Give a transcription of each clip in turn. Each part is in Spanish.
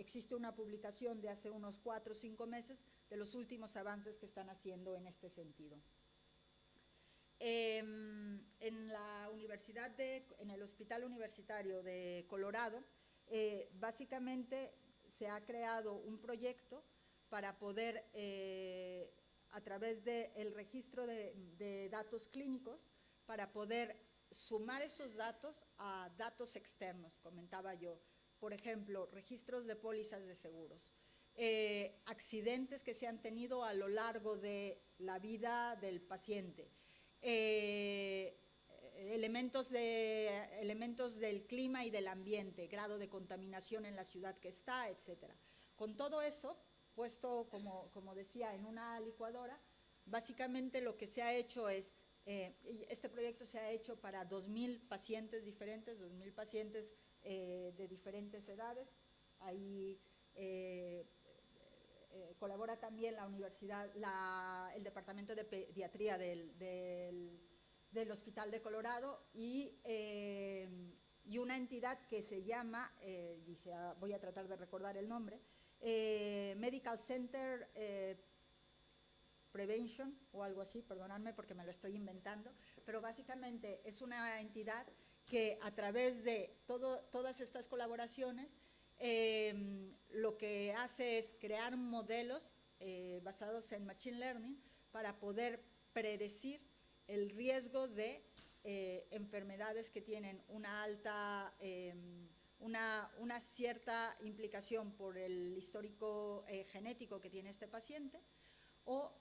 existe una publicación de hace unos 4 o 5 meses de los últimos avances que están haciendo en este sentido. En el Hospital Universitario de Colorado, básicamente se ha creado un proyecto para poder, a través del registro de datos clínicos, para poder sumar esos datos a datos externos, comentaba yo. Por ejemplo, registros de pólizas de seguros, accidentes que se han tenido a lo largo de la vida del paciente, elementos del clima y del ambiente, grado de contaminación en la ciudad que está, etcétera. Con todo eso, puesto, como decía, en una licuadora, básicamente lo que se ha hecho es, este proyecto se ha hecho para 2,000 pacientes diferentes, 2,000 pacientes de diferentes edades. Ahí colabora también la universidad, el departamento de pediatría del Hospital de Colorado y una entidad que se llama, voy a tratar de recordar el nombre, Medical Center Prevention o algo así, perdonadme porque me lo estoy inventando, pero básicamente es una entidad que a través de todas estas colaboraciones lo que hace es crear modelos basados en Machine Learning para poder predecir el riesgo de enfermedades que tienen una alta, una cierta implicación por el histórico genético que tiene este paciente, o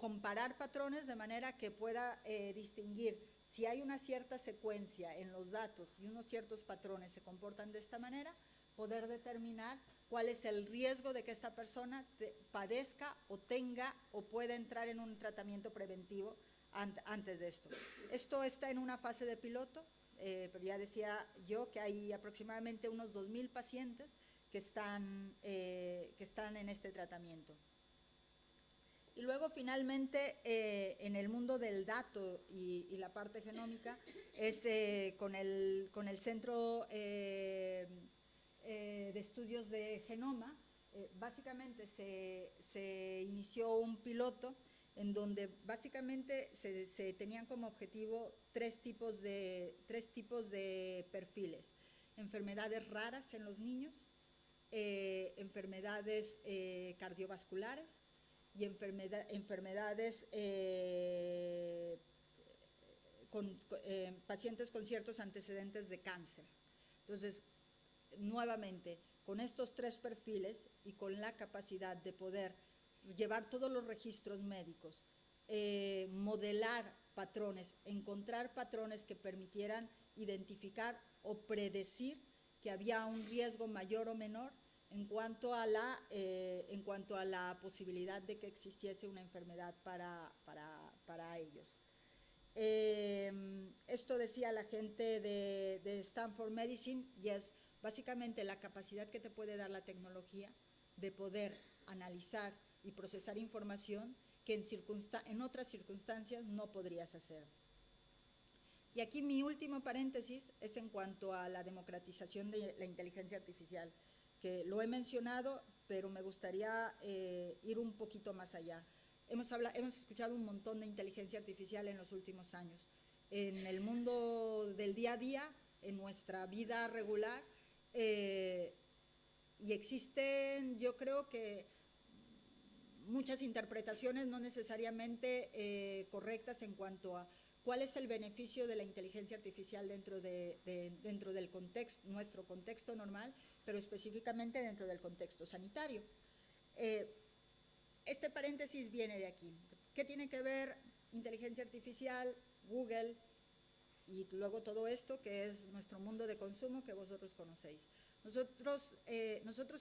comparar patrones de manera que pueda distinguir si hay una cierta secuencia en los datos y unos ciertos patrones se comportan de esta manera, poder determinar cuál es el riesgo de que esta persona padezca o tenga o pueda entrar en un tratamiento preventivo antes de esto. Esto está en una fase de piloto, pero ya decía yo que hay aproximadamente unos 2,000 pacientes que están en este tratamiento. Y luego, finalmente, en el mundo del dato y la parte genómica, es con el Centro de Estudios de Genoma, básicamente se inició un piloto en donde básicamente se tenían como objetivo tres tipos de perfiles: enfermedades raras en los niños, enfermedades cardiovasculares y enfermedades pacientes con ciertos antecedentes de cáncer. Entonces, nuevamente, con estos tres perfiles y con la capacidad de poder llevar todos los registros médicos, modelar patrones, encontrar patrones que permitieran identificar o predecir que había un riesgo mayor o menor en cuanto a la posibilidad de que existiese una enfermedad para ellos. Esto decía la gente de Stanford Medicine, y es básicamente la capacidad que te puede dar la tecnología de poder analizar y procesar información que en otras circunstancias no podrías hacer. Y aquí mi último paréntesis es en cuanto a la democratización de la inteligencia artificial, que lo he mencionado, pero me gustaría ir un poquito más allá. Hemos escuchado un montón de inteligencia artificial en los últimos años. En el mundo del día a día, en nuestra vida regular, y existen, yo creo que, muchas interpretaciones no necesariamente correctas en cuanto a cuál es el beneficio de la inteligencia artificial dentro del contexto, nuestro contexto normal, pero específicamente dentro del contexto sanitario. Este paréntesis viene de aquí. ¿Qué tiene que ver inteligencia artificial, Google y luego todo esto que es nuestro mundo de consumo que vosotros conocéis? Nosotros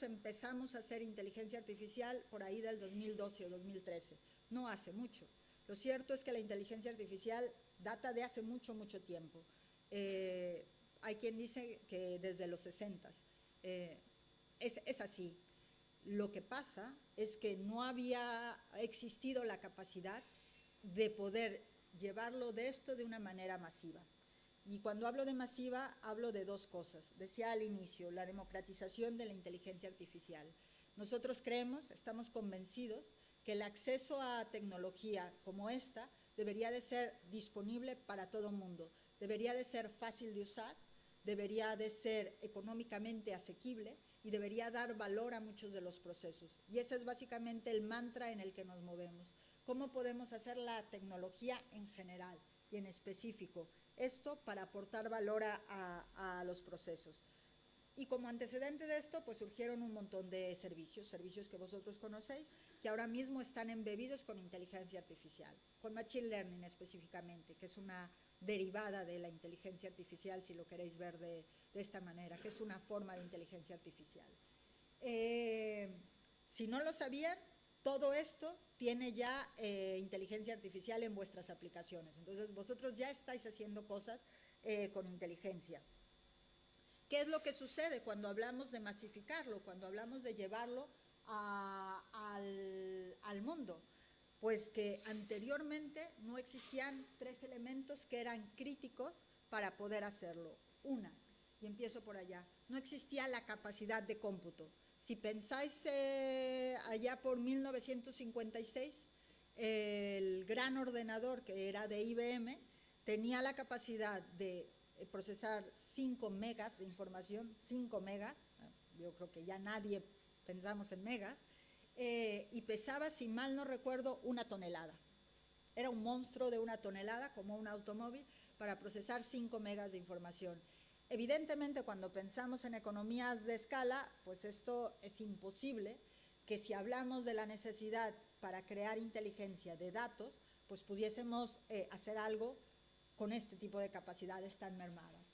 empezamos a hacer inteligencia artificial por ahí del 2012 o 2013, no hace mucho. Lo cierto es que la inteligencia artificial data de hace mucho, mucho tiempo. Hay quien dice que desde los 60. Es así. Lo que pasa es que no había existido la capacidad de poder llevarlo de esto de una manera masiva. Y cuando hablo de masiva, hablo de dos cosas. Decía al inicio, la democratización de la inteligencia artificial. Nosotros creemos, estamos convencidos, que el acceso a tecnología como esta debería de ser disponible para todo el mundo, debería de ser fácil de usar, debería de ser económicamente asequible y debería dar valor a muchos de los procesos. Y ese es básicamente el mantra en el que nos movemos. ¿Cómo podemos hacer la tecnología en general y en específico? Esto para aportar valor a los procesos. Y como antecedente de esto, pues surgieron un montón de servicios que vosotros conocéis, que ahora mismo están embebidos con inteligencia artificial, con Machine Learning específicamente, que es una derivada de la inteligencia artificial, si lo queréis ver de esta manera, que es una forma de inteligencia artificial. Si no lo sabían, todo esto tiene ya inteligencia artificial en vuestras aplicaciones. Entonces, vosotros ya estáis haciendo cosas con inteligencia. ¿Qué es lo que sucede cuando hablamos de masificarlo, cuando hablamos de llevarlo al mundo? Pues que anteriormente no existían tres elementos que eran críticos para poder hacerlo. Una, y empiezo por allá, no existía la capacidad de cómputo. Si pensáis allá por 1956, el gran ordenador que era de IBM tenía la capacidad de procesar 5 megas de información, 5 megas, yo creo que ya nadie pensamos en megas, y pesaba, si mal no recuerdo, 1 tonelada. Era un monstruo de 1 tonelada, como un automóvil, para procesar 5 megas de información. Evidentemente, cuando pensamos en economías de escala, pues esto es imposible, que si hablamos de la necesidad para crear inteligencia de datos, pues pudiésemos hacer algo con este tipo de capacidades tan mermadas.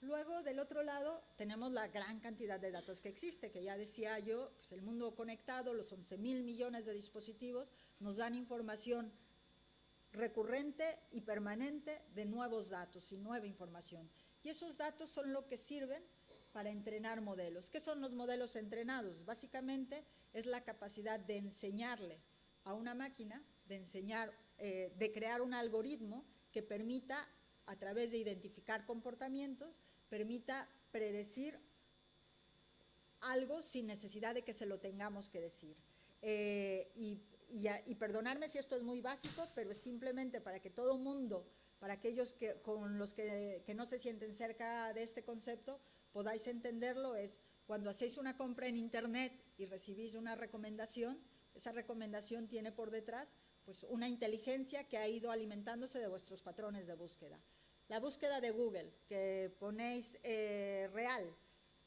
Luego, del otro lado, tenemos la gran cantidad de datos que existe, que ya decía yo, pues el mundo conectado, los 11.000 millones de dispositivos, nos dan información recurrente y permanente de nuevos datos y nueva información. Y esos datos son lo que sirven para entrenar modelos. ¿Qué son los modelos entrenados? Básicamente es la capacidad de enseñarle a una máquina, de crear un algoritmo que permita, a través de identificar comportamientos, permita predecir algo sin necesidad de que se lo tengamos que decir. Y perdonadme si esto es muy básico, pero es simplemente para que todo el mundo, para aquellos con los que no se sienten cerca de este concepto, podáis entenderlo, es cuando hacéis una compra en internet y recibís una recomendación, esa recomendación tiene por detrás pues una inteligencia que ha ido alimentándose de vuestros patrones de búsqueda. La búsqueda de Google, que ponéis Real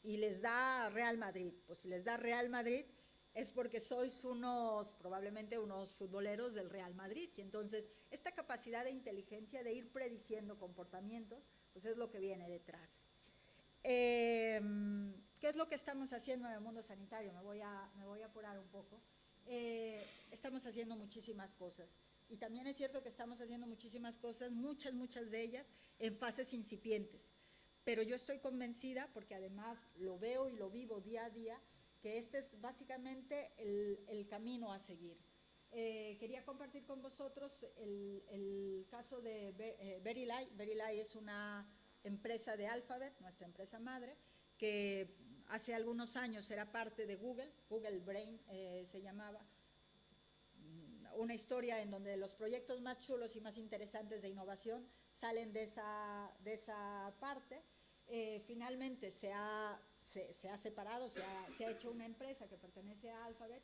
y les da Real Madrid, pues si les da Real Madrid es porque sois probablemente unos futboleros del Real Madrid, y entonces esta capacidad de inteligencia de ir prediciendo comportamientos, pues es lo que viene detrás. ¿Qué es lo que estamos haciendo en el mundo sanitario? Me voy a apurar un poco. Estamos haciendo muchísimas cosas, y también es cierto que estamos haciendo muchísimas cosas, muchas de ellas en fases incipientes, pero yo estoy convencida, porque además lo veo y lo vivo día a día, que este es básicamente el camino a seguir. Quería compartir con vosotros el caso de Verily. Verily es una empresa de Alphabet, nuestra empresa madre, que hace algunos años era parte de Google, Google Brain se llamaba. Una historia en donde los proyectos más chulos y más interesantes de innovación salen de esa parte. Finalmente se ha separado, se ha hecho una empresa que pertenece a Alphabet,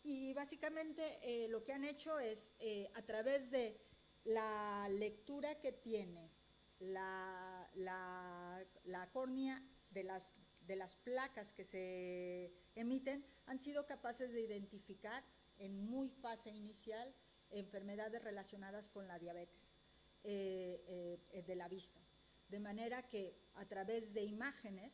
y básicamente lo que han hecho es, a través de la lectura que tiene la córnea de las placas que se emiten, han sido capaces de identificar en muy fase inicial enfermedades relacionadas con la diabetes de la vista. De manera que a través de imágenes,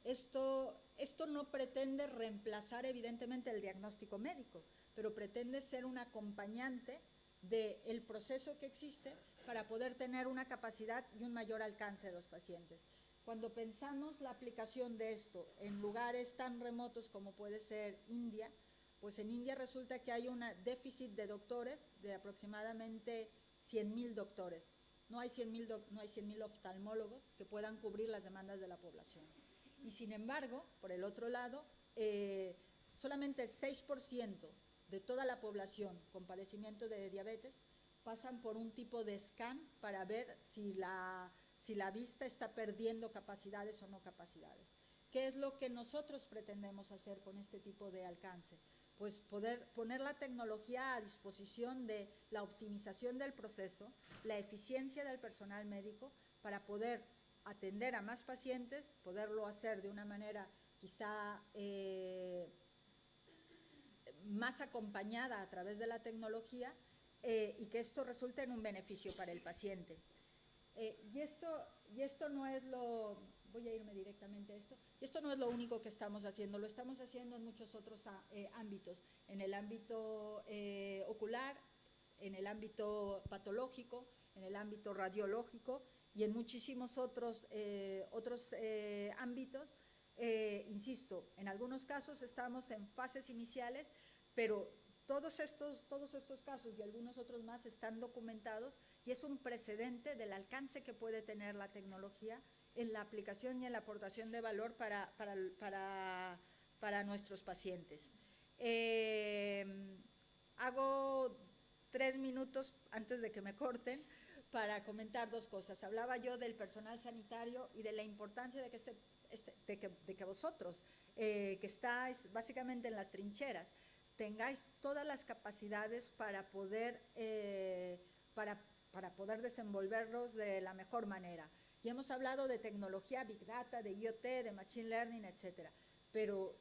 esto no pretende reemplazar evidentemente el diagnóstico médico, pero pretende ser un acompañante del proceso que existe para poder tener una capacidad y un mayor alcance de los pacientes. Cuando pensamos la aplicación de esto en lugares tan remotos como puede ser India, pues en India resulta que hay un déficit de doctores de aproximadamente 100.000 doctores. no hay 100.000 oftalmólogos que puedan cubrir las demandas de la población. Y sin embargo, por el otro lado, solamente 6% de toda la población con padecimiento de diabetes pasan por un tipo de scan para ver si la vista está perdiendo capacidades o no capacidades. ¿Qué es lo que nosotros pretendemos hacer con este tipo de alcance? Pues poder poner la tecnología a disposición de la optimización del proceso, la eficiencia del personal médico, para poder atender a más pacientes, poderlo hacer de una manera quizá más acompañada a través de la tecnología, y que esto resulte en un beneficio para el paciente. Y esto no es lo, voy a irme directamente a esto, y esto no es lo único que estamos haciendo, lo estamos haciendo en muchos otros ámbitos, en el ámbito ocular, en el ámbito patológico, en el ámbito radiológico y en muchísimos otros ámbitos. Insisto, en algunos casos estamos en fases iniciales, pero todos estos casos y algunos otros más están documentados y es un precedente del alcance que puede tener la tecnología en la aplicación y en la aportación de valor para nuestros pacientes. Hago 3 minutos antes de que me corten para comentar 2 cosas. Hablaba yo del personal sanitario y de la importancia de que vosotros, que estáis básicamente en las trincheras, tengáis todas las capacidades para poder desenvolverlos de la mejor manera. Y hemos hablado de tecnología, Big Data, de IoT, de Machine Learning, etcétera. Pero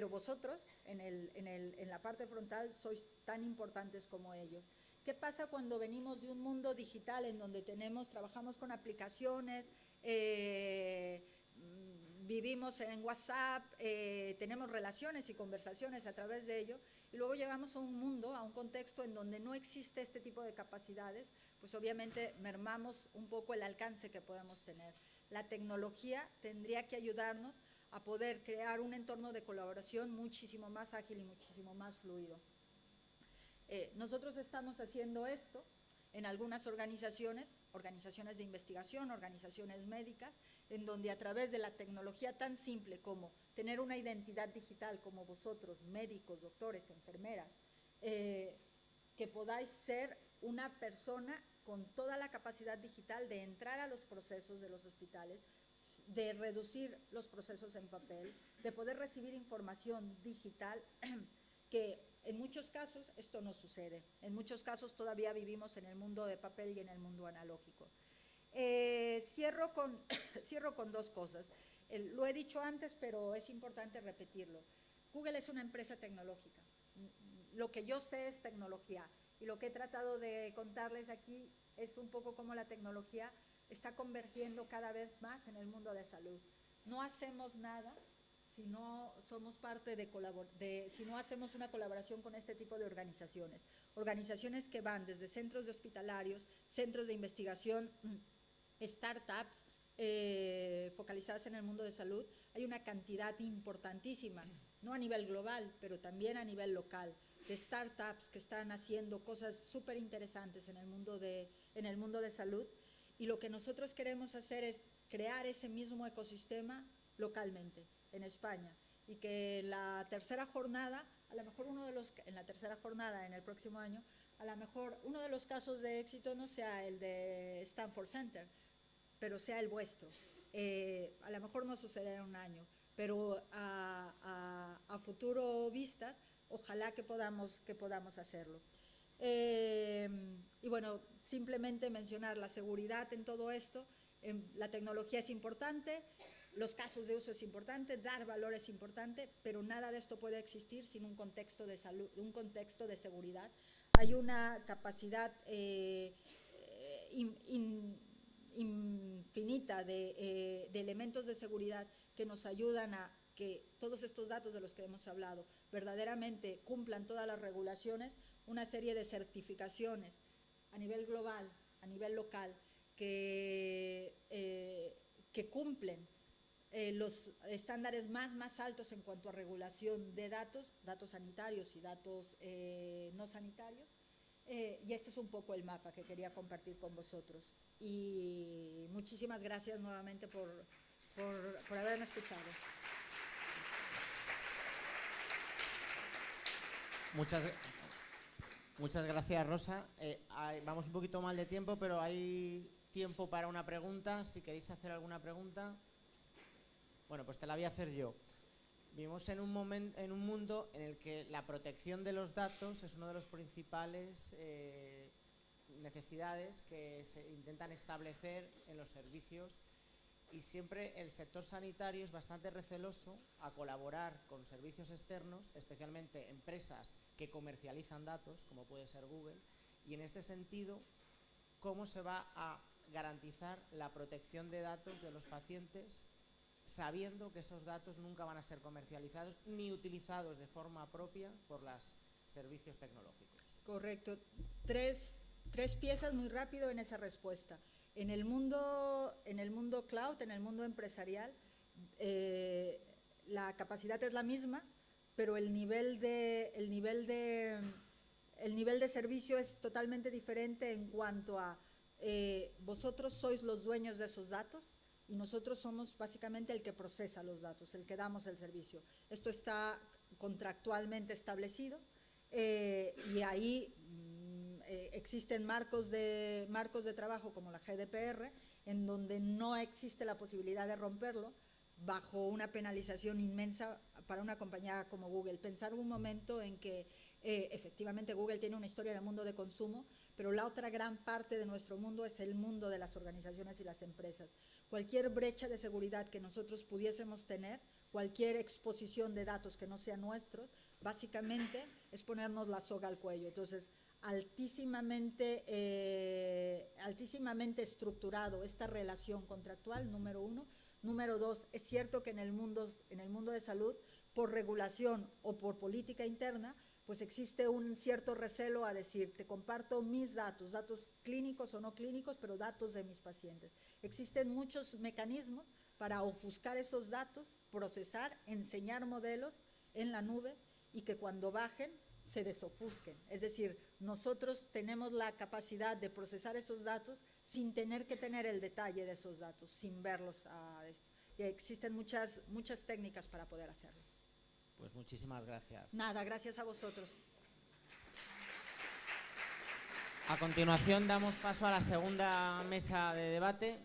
vosotros, en la parte frontal, sois tan importantes como ellos. ¿Qué pasa cuando venimos de un mundo digital en donde trabajamos con aplicaciones, vivimos en WhatsApp, tenemos relaciones y conversaciones a través de ello, y luego llegamos a un mundo, a un contexto en donde no existe este tipo de capacidades? Pues obviamente mermamos un poco el alcance que podemos tener. La tecnología tendría que ayudarnos a poder crear un entorno de colaboración muchísimo más ágil y muchísimo más fluido. Nosotros estamos haciendo esto en algunas organizaciones de investigación, organizaciones médicas, en donde a través de la tecnología tan simple como tener una identidad digital como vosotros, médicos, doctores, enfermeras, que podáis ser una persona con toda la capacidad digital de entrar a los procesos de los hospitales, de reducir los procesos en papel, de poder recibir información digital, que en muchos casos esto no sucede. En muchos casos todavía vivimos en el mundo de papel y en el mundo analógico. Cierro con 2 cosas. Lo he dicho antes, pero es importante repetirlo. Google es una empresa tecnológica. Lo que yo sé es tecnología, y lo que he tratado de contarles aquí es un poco cómo la tecnología está convergiendo cada vez más en el mundo de salud. No hacemos nada si no somos parte si no hacemos una colaboración con este tipo de organizaciones que van desde centros de hospitalarios, centros de investigación, startups focalizadas en el mundo de salud. Hay una cantidad importantísima, no a nivel global, pero también a nivel local, de startups que están haciendo cosas súper interesantes en el mundo de salud, y lo que nosotros queremos hacer es crear ese mismo ecosistema localmente, en España, y que en la tercera jornada, a lo mejor en el próximo año, a lo mejor uno de los casos de éxito no sea el de Stanford Center, pero sea el vuestro. A lo mejor no sucederá en un año, pero a futuro vistas, ojalá que podamos hacerlo. Y bueno, simplemente mencionar la seguridad en todo esto. La tecnología es importante, los casos de uso es importante, dar valor es importante, pero nada de esto puede existir sin un contexto de salud, un contexto de seguridad. Hay una capacidad infinita de elementos de seguridad que nos ayudan a que todos estos datos de los que hemos hablado verdaderamente cumplan todas las regulaciones, una serie de certificaciones a nivel global, a nivel local, que cumplen los estándares más altos en cuanto a regulación de datos sanitarios y datos no sanitarios, Y este es un poco el mapa que quería compartir con vosotros. Y muchísimas gracias nuevamente por haberme escuchado. Muchas gracias, Rosa. Vamos un poquito mal de tiempo, pero hay tiempo para una pregunta. Si queréis hacer alguna pregunta. Bueno, pues te la voy a hacer yo. Vivimos en un mundo en el que la protección de los datos es una de las principales necesidades que se intentan establecer en los servicios, y siempre el sector sanitario es bastante receloso a colaborar con servicios externos, especialmente empresas que comercializan datos, como puede ser Google, y en este sentido, ¿cómo se va a garantizar la protección de datos de los pacientes, sabiendo que esos datos nunca van a ser comercializados ni utilizados de forma propia por los servicios tecnológicos? Correcto. Tres piezas muy rápido en esa respuesta. En el mundo cloud, en el mundo empresarial, la capacidad es la misma, pero el nivel de servicio es totalmente diferente en cuanto a vosotros sois los dueños de esos datos y nosotros somos básicamente el que procesa los datos, el que damos el servicio. Esto está contractualmente establecido y ahí existen marcos de trabajo como la GDPR, en donde no existe la posibilidad de romperlo bajo una penalización inmensa para una compañía como Google. Pensar un momento en que efectivamente Google tiene una historia en el mundo de consumo, pero la otra gran parte de nuestro mundo es el mundo de las organizaciones y las empresas. Cualquier brecha de seguridad que nosotros pudiésemos tener, cualquier exposición de datos que no sean nuestros, básicamente es ponernos la soga al cuello. Entonces, altísimamente estructurado esta relación contractual, número uno. Número dos, es cierto que en el mundo de salud, por regulación o por política interna, pues existe un cierto recelo a decir, te comparto mis datos clínicos o no clínicos, pero datos de mis pacientes. Existen muchos mecanismos para ofuscar esos datos, procesar, enseñar modelos en la nube y que cuando bajen se desofusquen. Es decir, nosotros tenemos la capacidad de procesar esos datos sin tener que tener el detalle de esos datos, sin verlos a esto. Y existen muchas técnicas para poder hacerlo. Pues muchísimas gracias. Nada, gracias a vosotros. A continuación damos paso a la segunda mesa de debate.